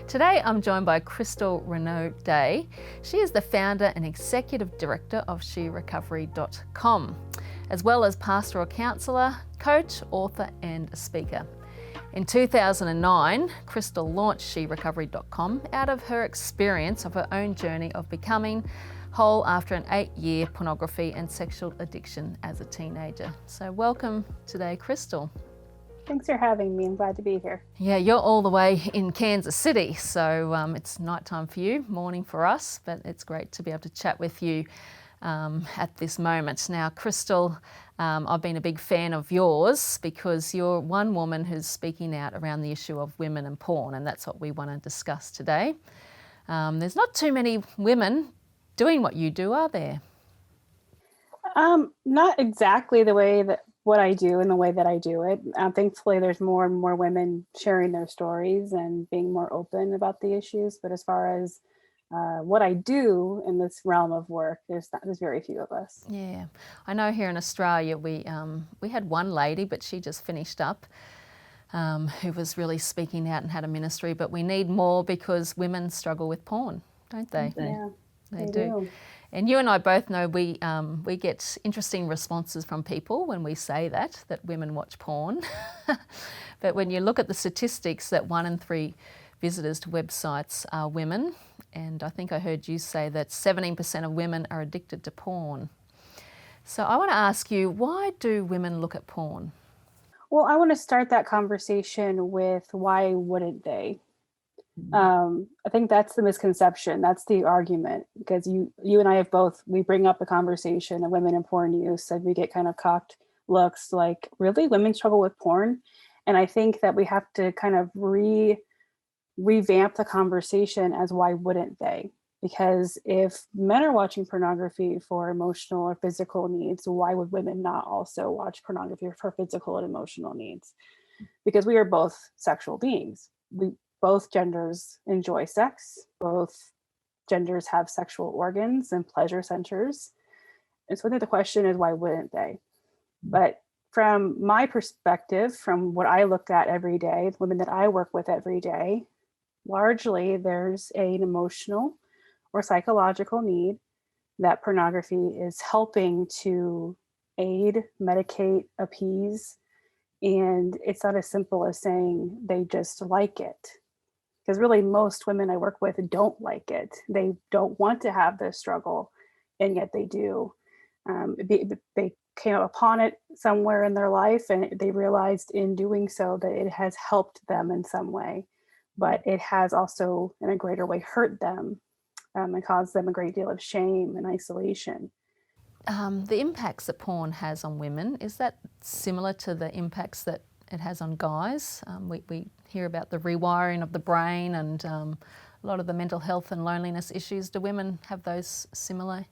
Today I'm joined by Crystal Renaud Day. She is the founder and executive director of sherecovery.com, as well as pastoral counsellor, coach, author and speaker. In 2009, Crystal launched sherecovery.com out of her experience of her own journey of becoming whole after an 8-year pornography and sexual addiction as a teenager. So welcome today, Crystal. Thanks for having me. I'm glad to be here. Yeah, you're all the way in Kansas City, so it's nighttime for you, morning for us, but it's great to be able to chat with you at this moment. Now, Crystal, I've been a big fan of yours because you're one woman who's speaking out around the issue of women and porn, and that's what we want to discuss today. There's not too many women doing what you do, are there? Not exactly the way that what I do and the way that I do it. Thankfully, there's more and more women sharing their stories and being more open about the issues. But as far as what I do in this realm of work, there's very few of us. Yeah, I know here in Australia we had one lady, but she just finished up, who was really speaking out and had a ministry. But we need more because women struggle with porn, don't they? Yeah, they do. And you and I both know we get interesting responses from people when we say that women watch porn. But when you look at the statistics that 1 in 3 visitors to websites are women, and I think I heard you say that 17% of women are addicted to porn. So I want to ask you, why do women look at porn? Well, I want to start that conversation with why wouldn't they? I think that's the misconception. That's the argument, because you and I have both, we bring up the conversation of women in porn use and we get kind of cocked looks like, really, women struggle with porn? And I think that we have to kind of revamp the conversation as why wouldn't they? Because if men are watching pornography for emotional or physical needs, why would women not also watch pornography for physical and emotional needs? Because we are both sexual beings. Both genders enjoy sex. Both genders have sexual organs and pleasure centers. And so I think the question is, why wouldn't they? But from my perspective, from what I look at every day, the women that I work with every day, largely there's an emotional or psychological need that pornography is helping to aid, medicate, appease. And it's not as simple as saying they just like it. Because really, most women I work with don't like it. They don't want to have this struggle, and yet they do. They came upon it somewhere in their life, and they realized in doing so that it has helped them in some way. But it has also, in a greater way, hurt them and caused them a great deal of shame and isolation. The impacts that porn has on women, is that similar to the impacts that it has on guys? We hear about the rewiring of the brain and a lot of the mental health and loneliness issues. Do women have those similar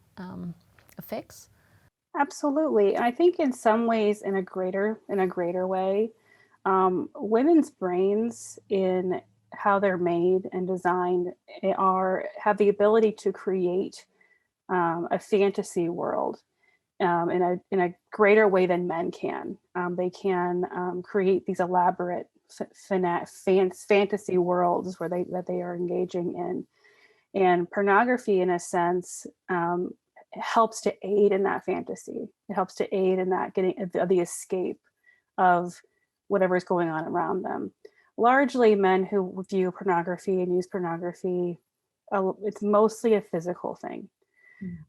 effects? Absolutely. I think in some ways, in a greater way, women's brains, in how they're made and designed, have the ability to create a fantasy world in a greater way than men can. They can create these elaborate fantasy worlds that they are engaging in, and pornography, in a sense, helps to aid in that fantasy. It helps to aid in that getting the escape of whatever is going on around them. Largely, men who view pornography and use pornography, it's mostly a physical thing.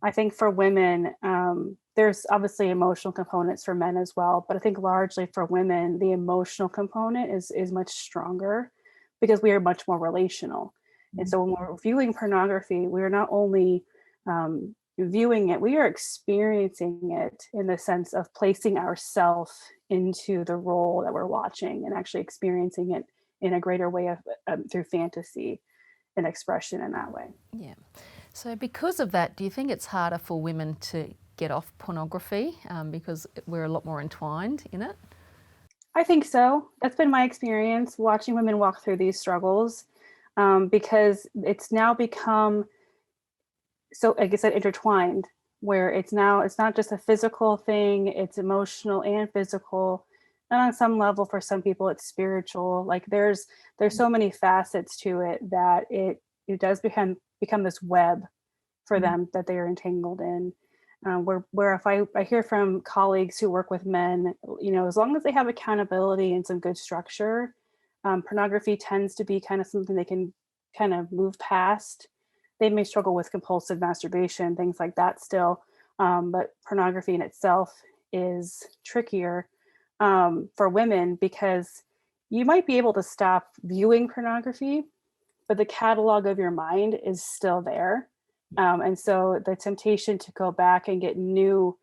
I think for women, there's obviously emotional components for men as well, but I think largely for women, the emotional component is much stronger because we are much more relational. And so when we're viewing pornography, we are not only viewing it, we are experiencing it in the sense of placing ourselves into the role that we're watching and actually experiencing it in a greater way through fantasy and expression in that way. Yeah. So because of that, do you think it's harder for women to get off pornography because we're a lot more entwined in it? I think so. That's been my experience watching women walk through these struggles, because it's now become, so like I said, intertwined, where it's not just a physical thing, it's emotional and physical. And on some level, for some people, it's spiritual. Like there's so many facets to it that it does become this web for Mm. them that they are entangled in. Where if I hear from colleagues who work with men, as long as they have accountability and some good structure, pornography tends to be kind of something they can kind of move past. They may struggle with compulsive masturbation, things like that still, but pornography in itself is trickier for women because you might be able to stop viewing pornography, but the catalog of your mind is still there. And so the temptation to go back and get new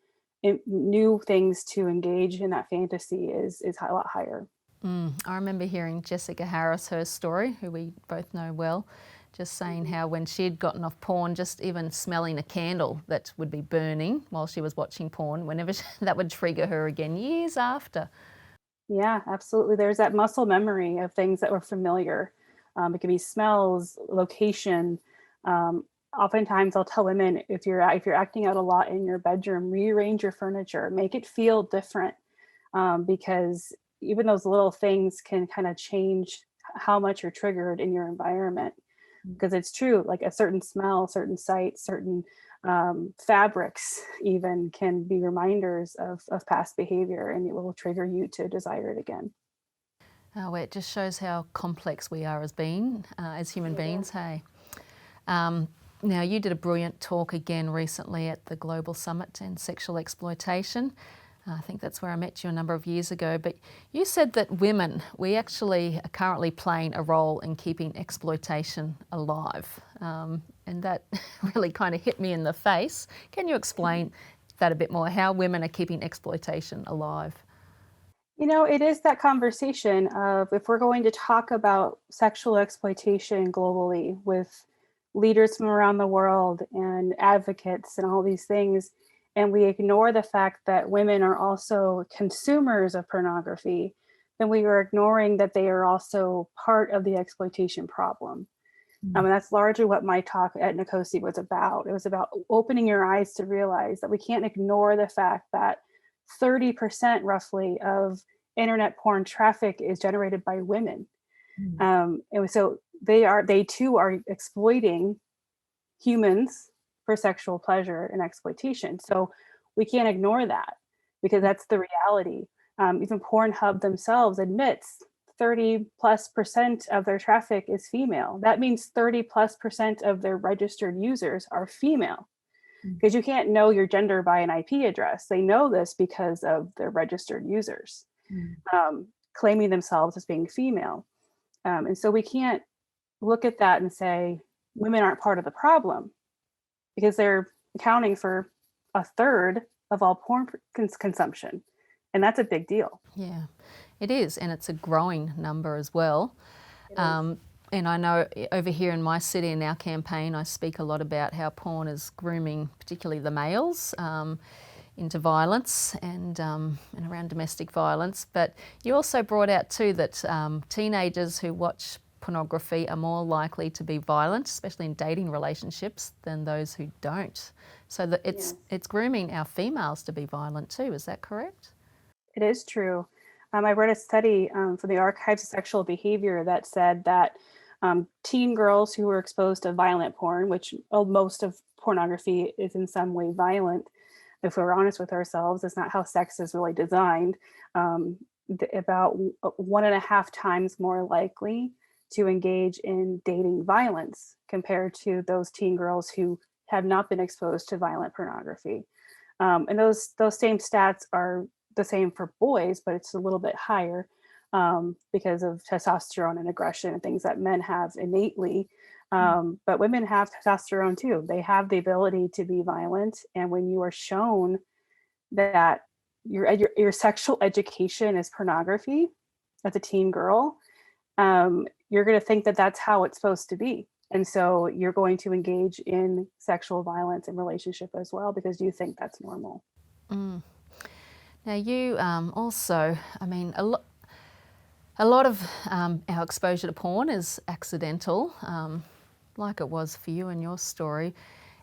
things to engage in that fantasy is a lot higher. I remember hearing Jessica Harris, her story, who we both know well, just saying Mhm. how when she'd gotten off porn, just even smelling a candle that would be burning while she was watching porn, whenever that would trigger her again years after. Yeah, absolutely. There's that muscle memory of things that were familiar. It can be smells, location. Um, Oftentimes, I'll tell women if you're acting out a lot in your bedroom, rearrange your furniture, make it feel different, because even those little things can kind of change how much you're triggered in your environment. Because it's true, like a certain smell, certain sight, certain fabrics even can be reminders of past behavior, and it will trigger you to desire it again. Oh, it just shows how complex we are as human It beings, is. hey? Um, Now, you did a brilliant talk again recently at the Global Summit in Sexual Exploitation. I think that's where I met you a number of years ago. But you said that women, we actually are currently playing a role in keeping exploitation alive. And that really kind of hit me in the face. Can you explain that a bit more, how women are keeping exploitation alive? It is that conversation of if we're going to talk about sexual exploitation globally with leaders from around the world and advocates and all these things, and we ignore the fact that women are also consumers of pornography, then we are ignoring that they are also part of the exploitation problem. And that's largely what my talk at Nicosi was about. It was about opening your eyes to realize that we can't ignore the fact that 30% roughly of internet porn traffic is generated by women. And so they too are exploiting humans for sexual pleasure and exploitation. So we can't ignore that because that's the reality. Even Pornhub themselves admits 30+% of their traffic is female. That means 30+% of their registered users are female because you can't know your gender by an IP address. They know this because of their registered users claiming themselves as being female. And so we can't look at that and say women aren't part of the problem because they're accounting for a third of all porn consumption. And that's a big deal. Yeah, it is, and it's a growing number as well. It is. And I know over here in my city, in our campaign, I speak a lot about how porn is grooming, particularly the males, into violence and around domestic violence. But you also brought out too that teenagers who watch pornography are more likely to be violent, especially in dating relationships, than those who don't. So that Yes. it's grooming our females to be violent too. Is that correct? It is true. I read a study from the Archives of Sexual Behavior that said that teen girls who were exposed to violent porn, which most of pornography is in some way violent, if we're honest with ourselves, it's not how sex is really designed. About 1.5 times more likely to engage in dating violence compared to those teen girls who have not been exposed to violent pornography. And those same stats are the same for boys, but it's a little bit higher because of testosterone and aggression and things that men have innately. But women have testosterone too. They have the ability to be violent, and when you are shown that your sexual education is pornography as a teen girl, you're going to think that that's how it's supposed to be. And so you're going to engage in sexual violence in relationship as well because you think that's normal. Mm. Now you also, I mean, a lot of our exposure to porn is accidental, like it was for you in your story.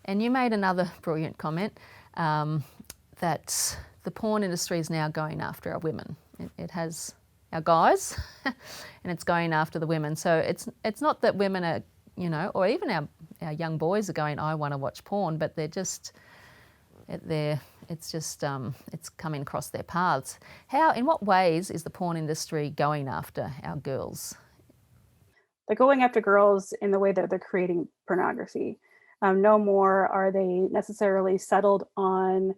And you made another brilliant comment that the porn industry is now going after our women. it has our guys and it's going after the women. So it's not that women are, or even our young boys are going, I want to watch porn, but it's just it's coming across their paths. In what ways is the porn industry going after our girls? They're going after girls in the way that they're creating pornography. No more are they necessarily settled on,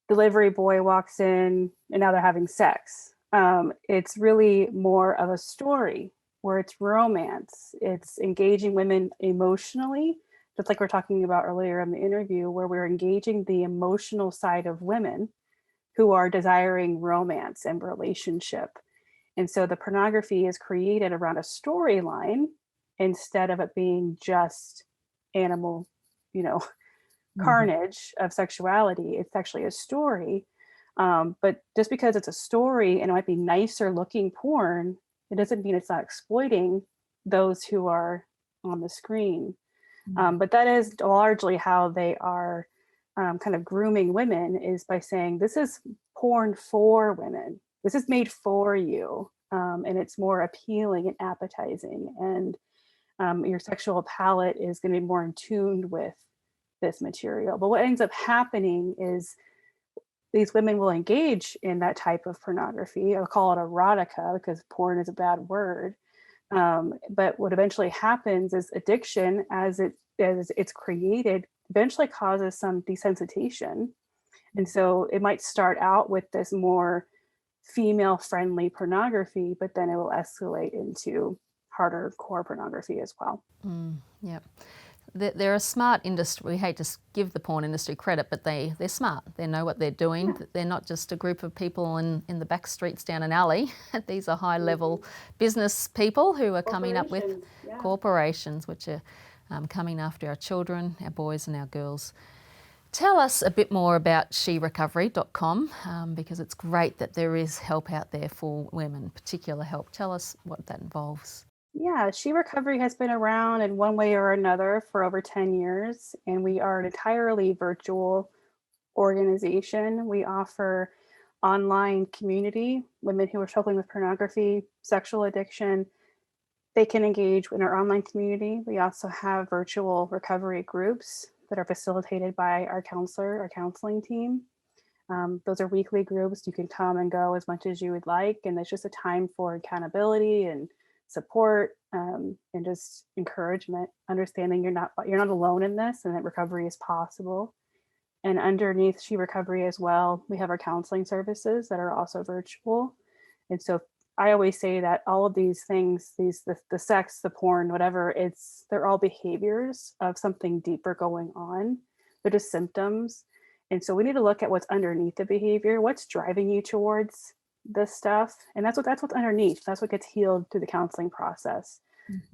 delivery boy walks in and now they're having sex. It's really more of a story where it's romance. It's engaging women emotionally, just like we're talking about earlier in the interview, where we're engaging the emotional side of women who are desiring romance and relationship. And so the pornography is created around a storyline instead of it being just animal, you know, Mhm. carnage of sexuality. It's actually a story. But just because it's a story and it might be nicer looking porn, it doesn't mean it's not exploiting those who are on the screen. But that is largely how they are kind of grooming women, is by saying, this is porn for women. This is made for you. And it's more appealing and appetizing. And your sexual palate is going to be more in tune with this material. But what ends up happening is these women will engage in that type of pornography. I'll call it erotica because porn is a bad word. But what eventually happens is addiction, as it's created, eventually causes some desensitization. And so it might start out with this more female friendly pornography, but then it will escalate into harder core pornography as well. Yeah. They're a smart industry. We hate to give the porn industry credit, but they're smart. They know what they're doing. Yeah. They're not just a group of people in the back streets down an alley. These are high level business people who are coming up with Corporations, yeah. corporations which are coming after our children, our boys and our girls. Tell us a bit more about sherecovery.com, because it's great that there is help out there for women, particular help. Tell us what that involves. Yeah, She Recovery has been around in one way or another for over 10 years, and we are an entirely virtual organization. We offer online community. Women who are struggling with pornography, sexual addiction, they can engage in our online community. We also have virtual recovery groups that are facilitated by our counselor, our counseling team. Those are weekly groups. You can come and go as much as you would like, and there's just a time for accountability and support, and just encouragement, understanding you're not alone in this, and that recovery is possible. And underneath She Recovery as well, we have our counseling services that are also virtual. And so I always say that all of these things, the sex, the porn, whatever, they're all behaviors of something deeper going on. They're just symptoms. And so we need to look at what's underneath the behavior, what's driving you towards this stuff. And that's what's underneath. That's what gets healed through the counseling process.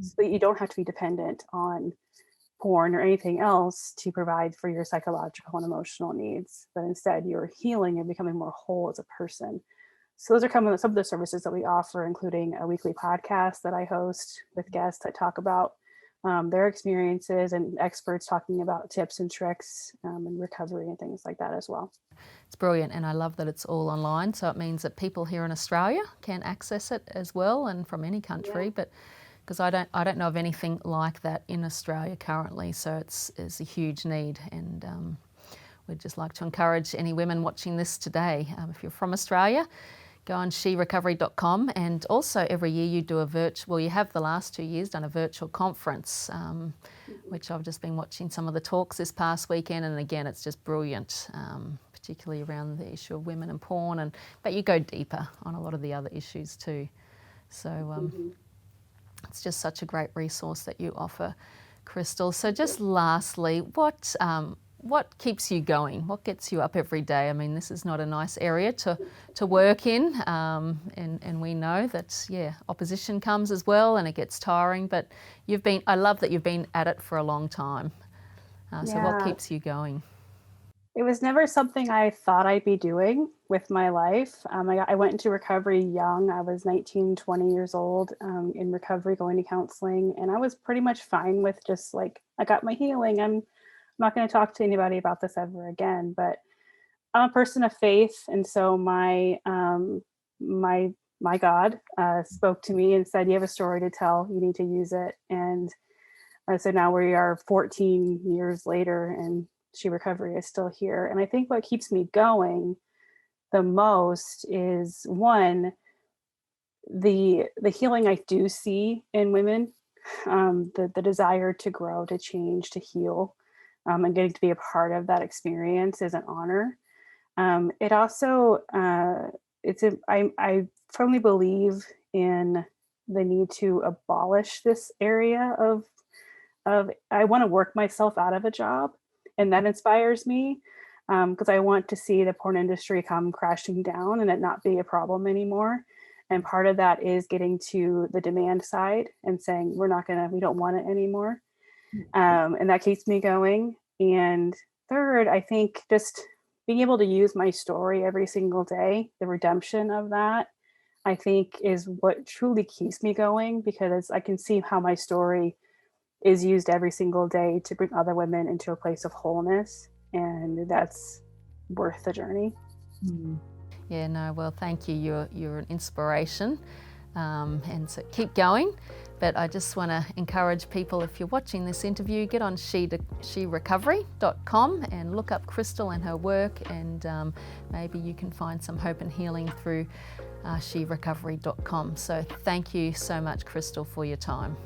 So that you don't have to be dependent on porn or anything else to provide for your psychological and emotional needs, but instead you're healing and becoming more whole as a person. So those are some of the services that we offer, including a weekly podcast that I host with guests that talk about their experiences, and experts talking about tips and tricks and recovery and things like that as well. It's brilliant, and I love that it's all online. So it means that people here in Australia can access it as well, and from any country. Yeah. But because I don't know of anything like that in Australia currently, so it's a huge need, and we'd just like to encourage any women watching this today. If you're from Australia, go on sherecovery.com, and also every year you do you have the last 2 years done a virtual conference, which I've just been watching some of the talks this past weekend, and again it's just brilliant, particularly around the issue of women and porn, but you go deeper on a lot of the other issues too. So it's just such a great resource that you offer, Crystal. So just lastly, what keeps you going? What gets you up every day? I mean, this is not a nice area to work in, and we know that, opposition comes as well, and it gets tiring, but I love that you've been at it for a long time. So what Yeah, keeps you going? it was never something I thought I'd be doing with my life. I went into recovery young. I was 19, 20 years old, in recovery, going to counseling. And I was pretty much fine with just like, I got my healing. I'm not going to talk to anybody about this ever again. But I'm a person of faith, and so my God spoke to me and said, "You have a story to tell. You need to use it." And so now we are 14 years later, and She Recovery is still here. And I think what keeps me going the most is one, the healing I do see in women, the desire to grow, to change, to heal, and getting to be a part of that experience is an honor. It also I firmly believe in the need to abolish this area of I want to work myself out of a job, and that inspires me because I want to see the porn industry come crashing down and it not be a problem anymore. And part of that is getting to the demand side and saying we don't want it anymore, and that keeps me going. And third, I think just being able to use my story every single day, the redemption of that, I think is what truly keeps me going because I can see how my story is used every single day to bring other women into a place of wholeness. And that's worth the journey. Yeah, no, well, thank you. You're an inspiration. And so keep going. But I just want to encourage people, if you're watching this interview, get on sherecovery.com and look up Crystal and her work, and maybe you can find some hope and healing through sherecovery.com. So thank you so much, Crystal, for your time.